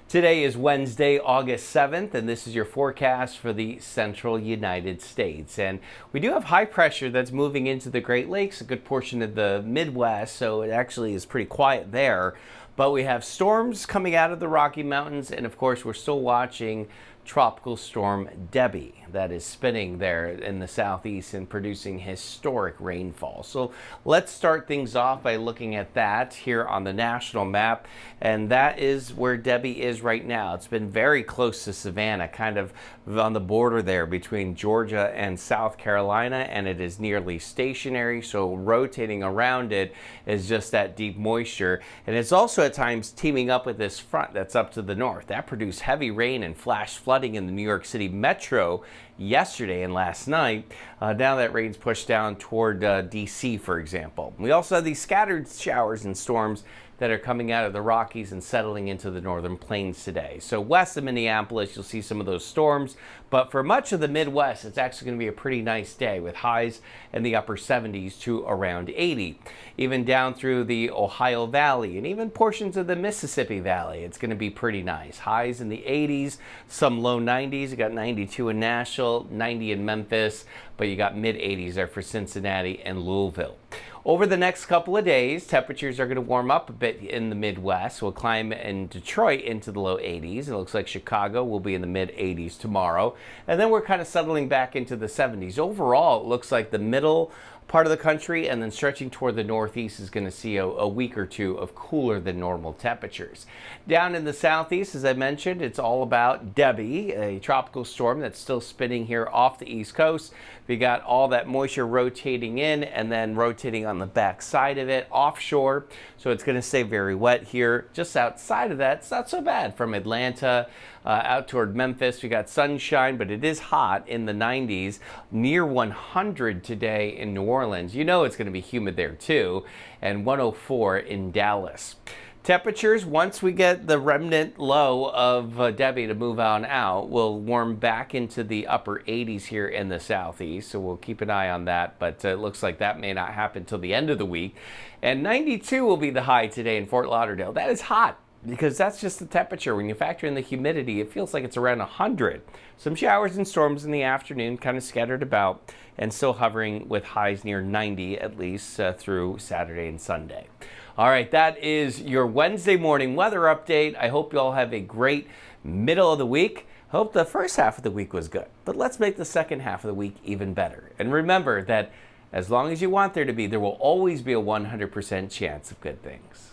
Today is Wednesday, August 7th, and this is your forecast for the central United States. And we do have high pressure that's moving into the Great Lakes, a good portion of the Midwest, so it actually is pretty quiet there. But we have storms coming out of the Rocky Mountains, and of course, we're still watching Tropical Storm Debbie that is spinning there in the southeast and producing historic rainfall. So let's start things off by looking at that here on the national map, and that is where Debbie is right now. It's been very close to Savannah, kind of on the border there between Georgia and South Carolina, and it is nearly stationary, so rotating around it is just that deep moisture. And it's also at times teaming up with this front that's up to the north. That produced heavy rain and flash flooding in the New York City metro yesterday and last night. Now that rain's pushed down toward DC, for example. We also have these scattered showers and storms that are coming out of the Rockies and settling into the northern plains today. So west of Minneapolis, you'll see some of those storms, but for much of the Midwest, it's actually going to be a pretty nice day with highs in the upper 70s to around 80. Even down through the Ohio Valley and even portions of the Mississippi Valley, it's going to be pretty nice. Highs in the 80s, some low 90s. You got 92 in Nashville, 90 in Memphis, but you got mid 80s there for Cincinnati and Louisville. Over the next couple of days, temperatures are going to warm up a bit in the Midwest. We'll climb in Detroit into the low 80s. It looks like Chicago will be in the mid 80s tomorrow. And then we're kind of settling back into the 70s. Overall, it looks like the middle part of the country and then stretching toward the northeast is going to see a week or two of cooler than normal temperatures. Down in the southeast, as I mentioned, it's all about Debbie, a tropical storm that's still spinning here off the east coast. We got all that moisture rotating in and then rotating on the back side of it offshore. So it's going to stay very wet here. Just outside of that, it's not so bad. From Atlanta out toward Memphis, we got sunshine, but it is hot in the 90s, near 100 today in New Orleans. You know it's going to be humid there too, and 104 in Dallas. Temperatures, once we get the remnant low of Debbie to move on out, will warm back into the upper 80s here in the southeast. So we'll keep an eye on that, but it looks like that may not happen till the end of the week. And 92 will be the high today in Fort Lauderdale. That is hot, because that's just the temperature. When you factor in the humidity, it feels like it's around 100. Some showers and storms in the afternoon, kind of scattered about, and still hovering with highs near 90 at least through Saturday and Sunday. All right, that is your Wednesday morning weather update. I hope you all have a great middle of the week. Hope the first half of the week was good, but let's make the second half of the week even better. And remember that as long as you want there to be, there will always be a 100% chance of good things.